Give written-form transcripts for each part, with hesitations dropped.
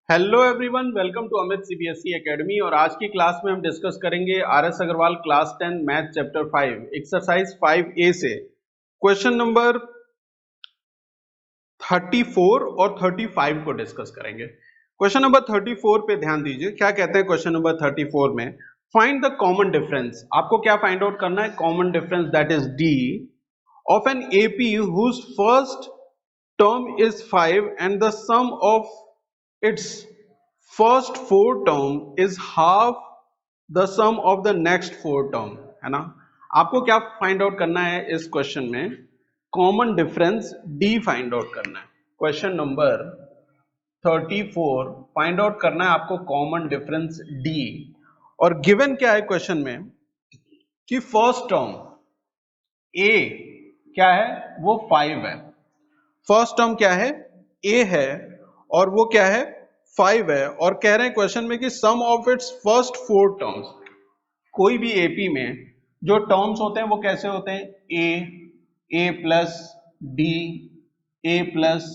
Hello everyone, welcome to Amit CBSE academy. और आज की क्लास में हम डिस्कस करेंगे R S Agarwal class 10 math chapter 5 exercise 5A से क्वेश्चन नंबर 34 और 35 को डिस्कस करेंगे। क्वेश्चन नंबर 34 पे ध्यान दीजिए, क्या कहते हैं क्वेश्चन नंबर 34 में। Find the common difference. आपको क्या फाइंड आउट करना है? Common difference that is D of an A P whose first term is 5 and the sum of its first four term is half the sum of the next four term, है ना। आपको क्या find out करना है इस question में? Common difference D find out करना है। क्वेश्चन नंबर 34 फाइंड आउट करना है आपको कॉमन डिफरेंस डी। और गिवन क्या है क्वेश्चन में कि फर्स्ट टर्म ए क्या है? वो 5 है। फर्स्ट टर्म क्या है? ए है और वो क्या है? 5 है। और कह रहे हैं क्वेश्चन में कि sum of its first four terms. कोई भी एपी में जो टर्म्स होते हैं वो कैसे होते हैं? A plus D, A plus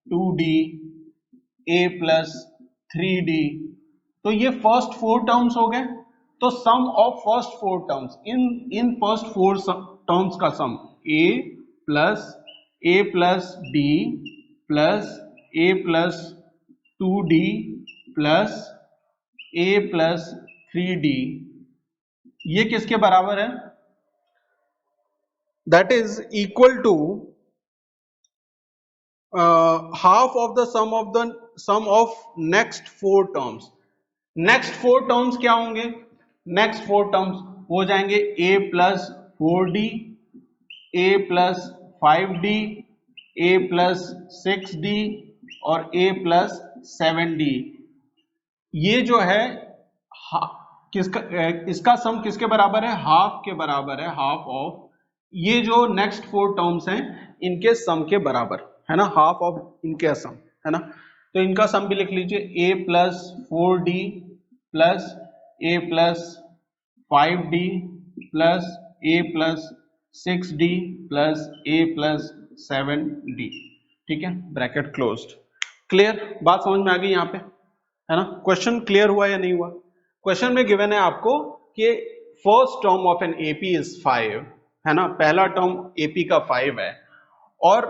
2d, A plus 3d। तो ये फर्स्ट फोर टर्म्स हो गए। तो sum of first four terms in first four terms का sum A plus D plus A plus 2d प्लस ए प्लस 3d, ये किसके बराबर है? That is equal to half of the sum of next four terms. Next four terms क्या होंगे? Next four terms हो जाएंगे ए प्लस 4d, ए plus 5d, ए plus 6d और ए प्लस 7d। ये जो है इसका सम किसके बराबर है? हाफ के बराबर है। हाफ ऑफ ये जो नेक्स्ट फोर टर्म्स हैं इनके सम के बराबर है ना, हाफ ऑफ इनके सम है ना। तो इनका सम भी लिख लीजिए, ए plus 4d plus A plus 5d plus A plus 6d plus A plus 7d। ठीक है, ब्रैकेट क्लोज्ड। क्लियर? बात समझ में आ गई यहाँ पे, है ना। क्वेश्चन क्लियर हुआ या नहीं हुआ? क्वेश्चन में गिवन है आपको कि first term of an AP is 5, है ना। पहला टर्म एपी का 5 है और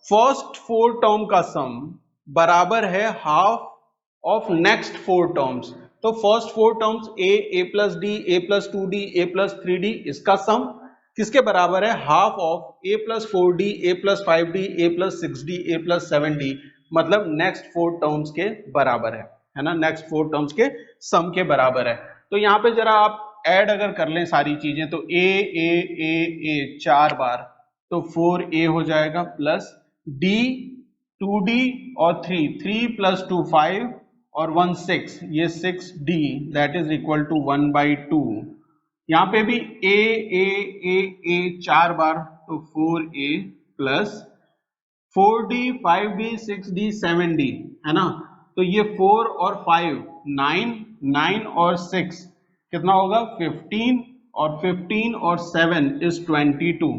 फर्स्ट फोर टर्म का सम बराबर है half of next four terms. तो first four terms A plus D, A plus 2d, A plus 3d, इसका सम किसके बराबर है? Half of A plus 4d, A plus 5d, A plus 6d, A plus 7d, मतलब next four terms के बराबर है ना। नेक्स्ट फोर टर्म्स के सम के बराबर है। तो यहाँ पे जरा आप ऐड अगर कर लें सारी चीजें तो ए 4 बार तो 4a हो जाएगा प्लस d 2d और 3 प्लस 2 5 और 1 6, ये 6d that is equal to 1/2। यहाँ पे भी ए 4 बार तो 4a plus 4d 5d 6d 7d, है ना। तो ये 4 और 5 9 और 6 कितना होगा? 15 और 15 और 7 इज 22,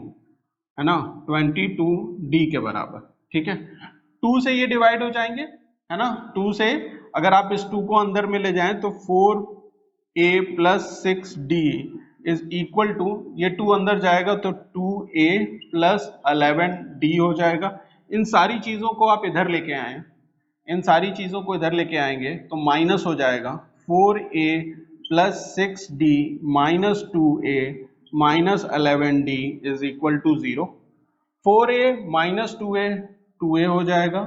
है ना। 22d के बराबर। ठीक है, 2 से ये डिवाइड हो जाएंगे, है ना। 2 से अगर आप इस 2 को अंदर में ले जाएं तो 4a plus 6d is equal to, ये 2 अंदर जाएगा तो 2a प्लस 11d हो जाएगा। इन सारी चीजों को आप इधर लेके आए, इन सारी चीजों को इधर लेके आएंगे तो माइनस हो जाएगा 4a plus 6d minus 2a minus 11d is equal to 0। 4a minus 2a हो जाएगा,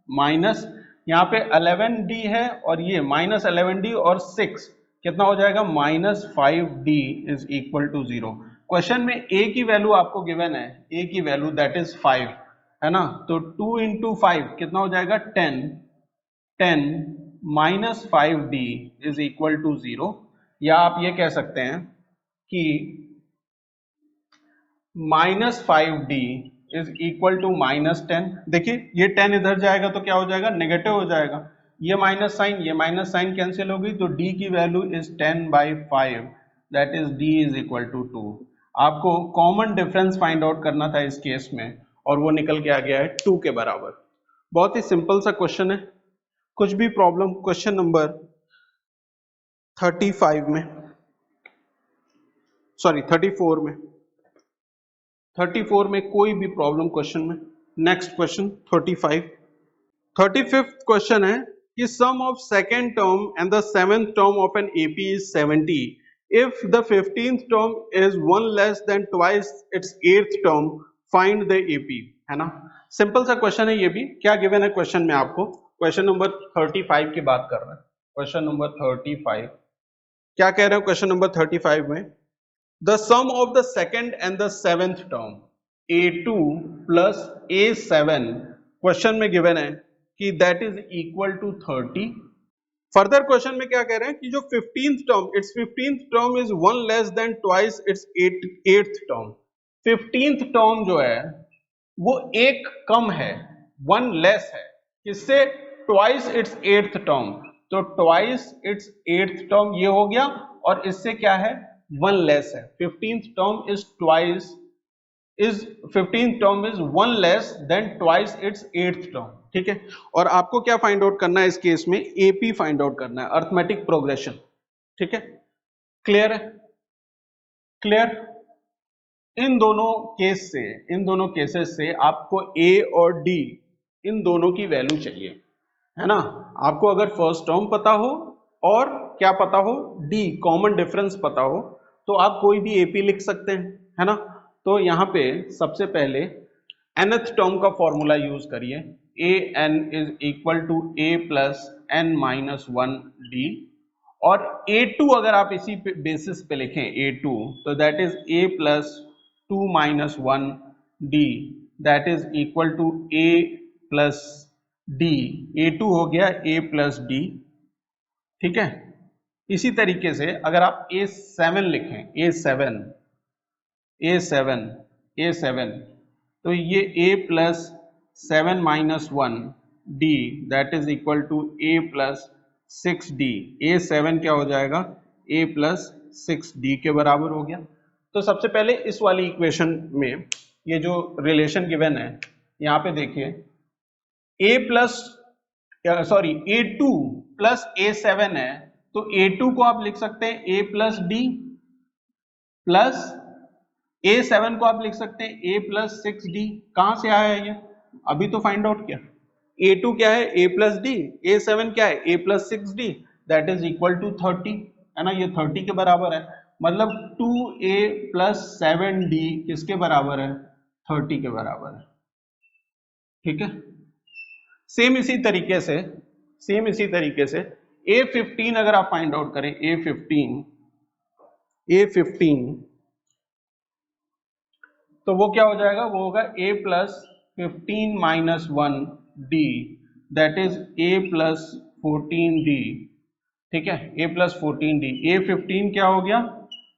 माइनस यहाँ पे 11d है और ये माइनस 11d और 6 कितना हो जाएगा? Minus 5d is equal to 0। Question में a की वैल्यू आपको गिवन है, a की वैल्यू दैट इज 5, है ना। तो 2 इंटू 5 कितना हो जाएगा? 10 minus 5d is equal to 0। या आप ये कह सकते हैं कि minus 5d is equal to minus 10। देखिए ये 10 इधर जाएगा तो क्या हो जाएगा? नेगेटिव हो जाएगा। ये माइनस साइन कैंसिल होगी तो d की वैल्यू is 10/5 that is d is equal to 2। आपको कॉमन डिफरेंस फाइंड आउट करना था इस केस में और वो निकल के आ गया है 2 के बराबर। बहुत ही सिंपल सा क्वेश्चन है। कुछ भी प्रॉब्लम क्वेश्चन नंबर 35 में, सॉरी 34 में, 34 में कोई भी प्रॉब्लम क्वेश्चन में। नेक्स्ट क्वेश्चन 35, 35th क्वेश्चन है कि sum of second term and the seventh term of an AP is 70 if the 15th term is 1 less than twice its 8th term, find the AP, है ना। Simple सा question है ये भी। क्या given है क्वेश्चन में आपको? क्वेश्चन नंबर 35 की बात कर रहे हैं। क्वेश्चन नंबर 35 क्या कह रहे हैं? क्वेश्चन नंबर 35 में the sum of the second and the seventh term a2 plus a7 question में गिवन है कि that is equal to 30। Further question में क्या कह रहे हैं कि जो 15th term, its 15th term is 1 less than twice its 8th term. 15th term जो है वो एक कम है, 1 लेस है, किससे? Twice its 8th term. तो ट्वाइस इट्स 8th टर्म ये हो गया, और इससे क्या है? 1 लेस है। 15th term is twice is 15th term is 1 less than twice its 8th term, ठीक है। और आपको क्या फाइंड आउट करना है इस केस में? एपी फाइंड आउट करना है, अर्थमेटिक प्रोग्रेशन, ठीक है। क्लियर है? क्लियर? इन दोनों केस से, इन दोनों केसेस से आपको ए और डी इन दोनों की वैल्यू चाहिए, है ना। आपको अगर फर्स्ट टर्म पता हो और क्या पता हो? डी, कॉमन डिफरेंस पता हो, तो आप कोई भी एपी लिख सकते हैं, है ना। तो यहाँ पे सबसे पहले nth टर्म का फॉर्मूला यूज करिए, A N is equal to A plus N minus 1 D, और a2 अगर आप इसी बेसिस पे लिखें a2, तो that is a plus 2 minus 1 D, that is equal to a plus D. a2 हो गया a प्लस डी, ठीक है। इसी तरीके से अगर आप a7 लिखें, a7 तो ये a plus 7 minus 1 D, that is equal to a plus 6 D. a7 क्या हो जाएगा? a प्लस 6 डी के बराबर हो गया। तो सबसे पहले इस वाली इक्वेशन में ये जो रिलेशन गिवन है, यहाँ पे देखिए a plus sorry a2 plus a7 है, तो a2 को आप लिख सकते हैं a plus D, plus a7 को आप लिख सकते हैं a प्लस 6d। कहां से आया है ये? अभी तो फाइंड आउट किया। a2 क्या है? a प्लस डी, a7 क्या है? a plus 6d, that is equal to 30, है ना। ये 30 के बराबर है, मतलब 2a प्लस 7d किसके बराबर है? 30 के बराबर है, ठीक है। सेम इसी तरीके से a15 अगर आप फाइंड आउट करें, a15 तो वो क्या हो जाएगा? वो होगा a plus 15 minus 1 D, that is a plus 14d, ठीक है। a प्लस 14d, a15 क्या हो गया?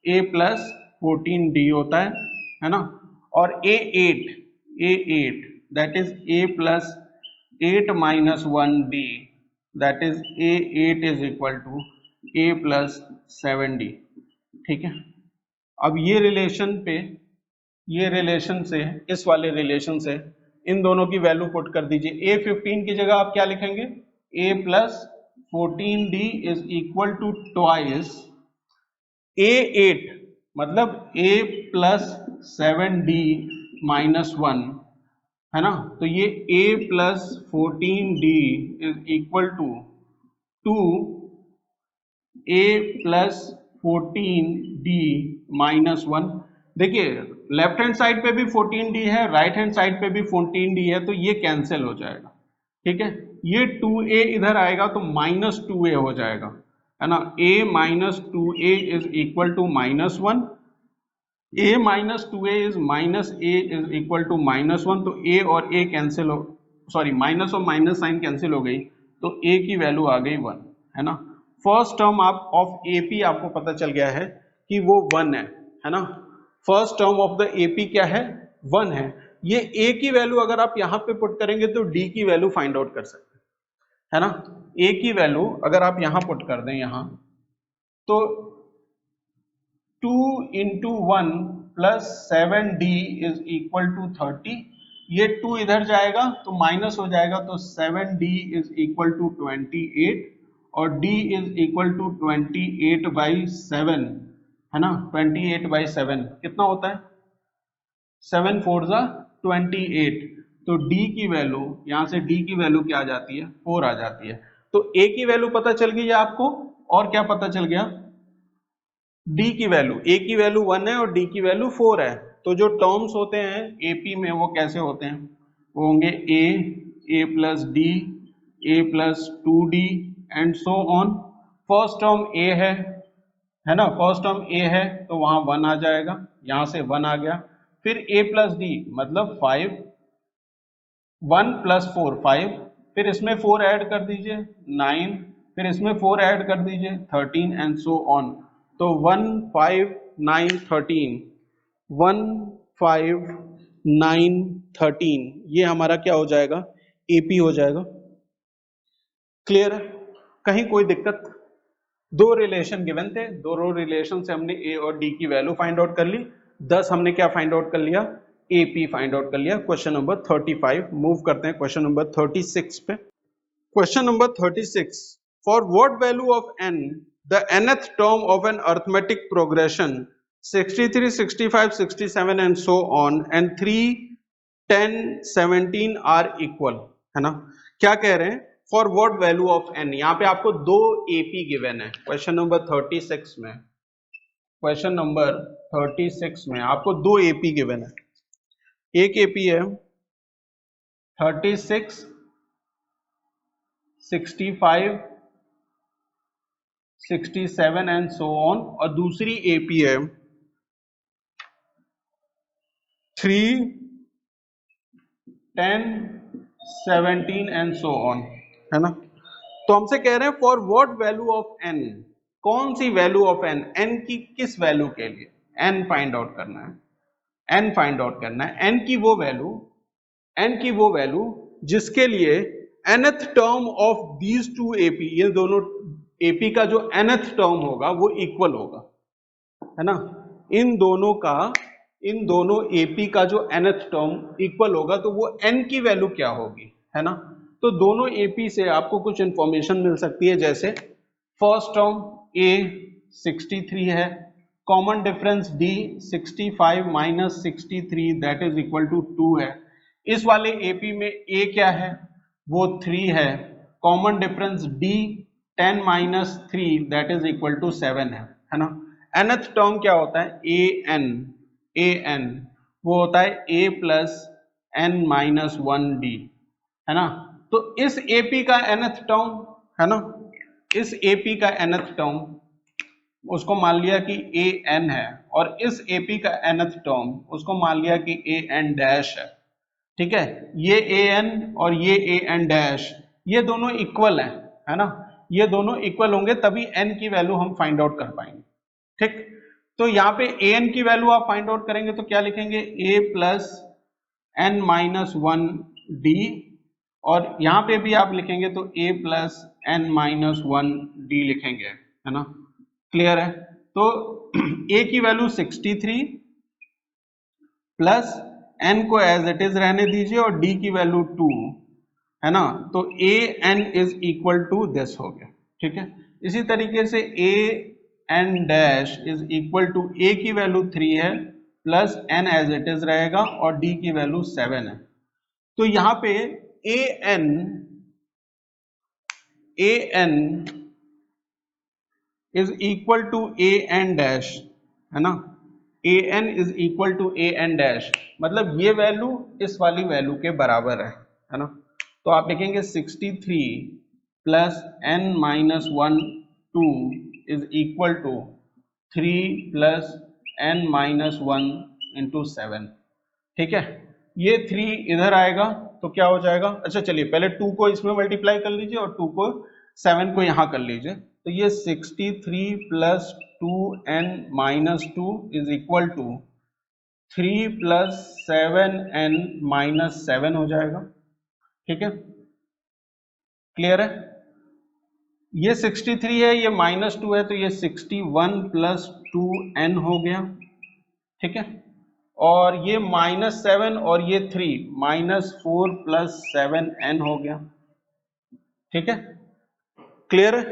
a प्लस 14d होता है ना। और a8 that is a plus 8 minus 1d, that is a8 is equal to a plus 7d, ठीक है। अब ये रिलेशन से इस वाले रिलेशन से इन दोनों की वैल्यू पुट कर दीजिए। a15 की जगह आप क्या लिखेंगे? a plus 14d is equal to twice a8, मतलब a प्लस 7d माइनस 1, है ना। तो ये a plus 14d is equal to a plus 14d minus 1। देखिए लेफ्ट हैंड साइड पे भी 14d है, राइट हैंड साइड पे भी 14d है, तो ये कैंसिल हो जाएगा, ठीक है। ये 2a इधर आएगा तो माइनस 2a हो जाएगा, है ना। a minus 2a is equal to minus 1, a minus 2a is minus a is equal to minus 1, तो a और a कैंसिल हो, सॉरी माइनस और माइनस साइन कैंसिल हो गई, तो a की वैल्यू आ गई 1, है ना। फर्स्ट टर्म आप ऑफ AP आपको पता चल गया है कि वो 1 है ना। First term of the AP क्या है? 1 है। ये A की वैल्यू अगर आप यहां पे पुट करेंगे तो D की वैल्यू फाइंड आउट कर सकते हैं, है ना। A की वैल्यू अगर आप यहां पुट कर दें यहां, तो 2 into 1 plus 7d is equal to 30, ये 2 इधर जाएगा तो माइनस हो जाएगा, तो 7d इज इक्वल टू 28 और d इज इक्वल टू 28/7 है ना। 28/7 कितना होता है, 7 4 जा 28, तो d की वैल्यू यहां से d की वैल्यू क्या आ जाती है, 4 आ जाती है। तो a की वैल्यू पता चल गई है आपको, और क्या पता चल गया, d की वैल्यू, a की वैल्यू 1 है और d की वैल्यू 4 है। तो जो टर्म्स होते हैं AP में वो कैसे होते हैं, वो होंगे a plus d, a plus 2d and so on. First term a है ना, फर्स्ट टर्म a है तो वहां 1 आ जाएगा, यहां से 1 आ गया। फिर a प्लस d मतलब 5, 1 प्लस 4 5, फिर इसमें 4 ऐड कर दीजिए 9, फिर इसमें 4 ऐड कर दीजिए 13 एंड सो ऑन। तो 1 5 9 13, 1 5 9 13 ये हमारा क्या हो जाएगा, AP हो जाएगा। क्लियर है, कहीं कोई दिक्कत, दो रिलेशन गिवन थे, दोनों रिलेशन से हमने A और D की वैल्यू फाइंड आउट कर ली, 10 हमने क्या फाइंड आउट कर लिया, AP फाइंड आउट कर लिया। क्वेश्चन नंबर 35 मूव करते हैं क्वेश्चन नंबर 36 पे। Question number 36, for what value of n the nth term of an arithmetic progression 63 65 67 and so on and 3 10 17 are equal, है ना। क्या कह रहे हैं, for what value of n, यहाँ पे आपको दो AP गिवन है क्वेश्चन नंबर 36 में, क्वेश्चन नंबर 36 में आपको दो AP गिवन है। एक AP है 36 65 67 एंड सो ऑन, और दूसरी AP है 3 10 17 एंड सो ऑन, है ना। तो हमसे कह रहे हैं for what value of n, कौन सी वैल्यू ऑफ n, n की किस वैल्यू के लिए n फाइंड आउट करना है, n फाइंड आउट करना है, n की वो वैल्यू, n की वो वैल्यू जिसके लिए nth term of these two AP, ये दोनों AP का जो nth टर्म होगा वो इक्वल होगा, है ना। इन दोनों AP का जो nth टर्म इक्वल होगा तो वो n की वैल्यू क्या होगी, है ना। तो दोनों AP से आपको कुछ इंफॉर्मेशन मिल सकती है, जैसे फर्स्ट टर्म A 63 है, common difference D 65 minus 63 that is equal to 2 है। इस वाले AP में A क्या है, वो 3 है, common difference D 10 minus 3 that is equal to 7 है ना। nth टर्म क्या होता है, an वो होता है a plus n minus 1d, है ना। तो इस AP का nth टर्म, है ना, इस AP का nth टर्म उसको मान लिया कि an है, और इस AP का nth टर्म उसको मान लिया कि an डैश है, ठीक है। ये an और ये an डैश ये दोनों इक्वल है ना, ये दोनों इक्वल होंगे तभी n की वैल्यू हम फाइंड आउट कर पाएंगे, ठीक। तो यहाँ पे an की वैल्यू आप फाइंड आउट करेंगे तो क्या लिखेंगे, a plus n minus 1d, और यहाँ पे भी आप लिखेंगे तो a plus n minus 1d लिखेंगे, है ना। क्लियर है, तो a की वैल्यू 63 प्लस n को एज इट इज रहने दीजिए और d की वैल्यू 2, है ना। तो a n is equal to this हो गया, ठीक है। इसी तरीके से a n dash is equal to a की वैल्यू 3 है plus n as it is रहेगा और d की वैल्यू 7 है। तो यहाँ पे an is equal to an dash, है ना, an is equal to an dash, मतलब ये वैल्यू इस वाली वैल्यू के बराबर है ना। तो आप लिखेंगे 63 plus n minus 1 2 is equal to 3 plus n minus 1 into 7, ठीक है। ये 3 इधर आएगा तो क्या हो जाएगा, अच्छा चलिए पहले 2 को इसमें मल्टीप्लाई कर लीजिए और 2 को 7 को यहां कर लीजिए, तो ये 63 plus 2n minus 2 is equal to 3 plus 7n minus 7 हो जाएगा, ठीक है। क्लियर है, ये 63 है, ये माइनस 2 है, तो ये 61 प्लस 2n हो गया, ठीक है। और ये -7 और ये 3 -4 + 7n हो गया। ठीक है, क्लियर है?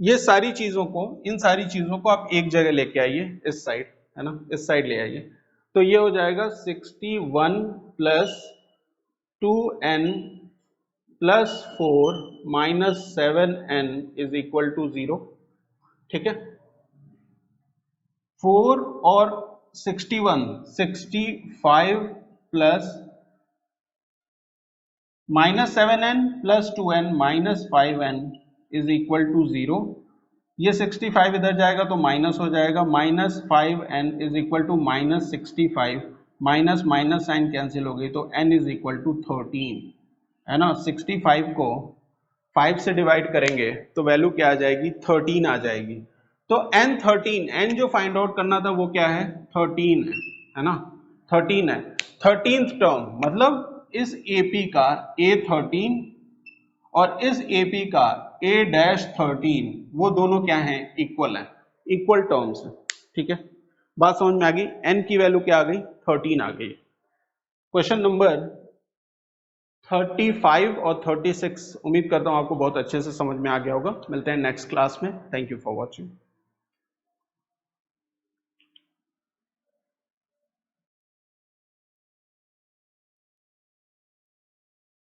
ये सारी चीजों को, इन सारी चीजों को आप एक जगह लेके आइए, इस साइड, है ना, इस साइड ले आइए। तो ये हो जाएगा 61 + 2n + 4 - 7n = 0। ठीक है, 4 और 61 65 प्लस -7n + 2n - 5n = 0। ये 65 इधर जाएगा तो माइनस हो जाएगा, -5n = -65, minus minus sign cancel हो गई तो n = 13, है ना। 65 को 5 से डिवाइड करेंगे तो वैल्यू क्या आ जाएगी, 13 आ जाएगी। तो n जो फाइंड आउट करना था वो क्या है, 13 है ना, 13 है। 13th टर्म मतलब इस AP का A13 और इस AP का A-13, वो दोनों क्या हैं, इक्वल है, इक्वल टर्म्स है। ठीक है, बात समझ में आ गई। n की वैल्यू क्या आ गई, 13 आ गई। क्वेश्चन नंबर 35 और 36 उम्मीद करता हूं आपको बहुत अच्छे से समझ में आ गया होगा। मिलते हैं नेक्स्ट क्लास में। Thank you for watching.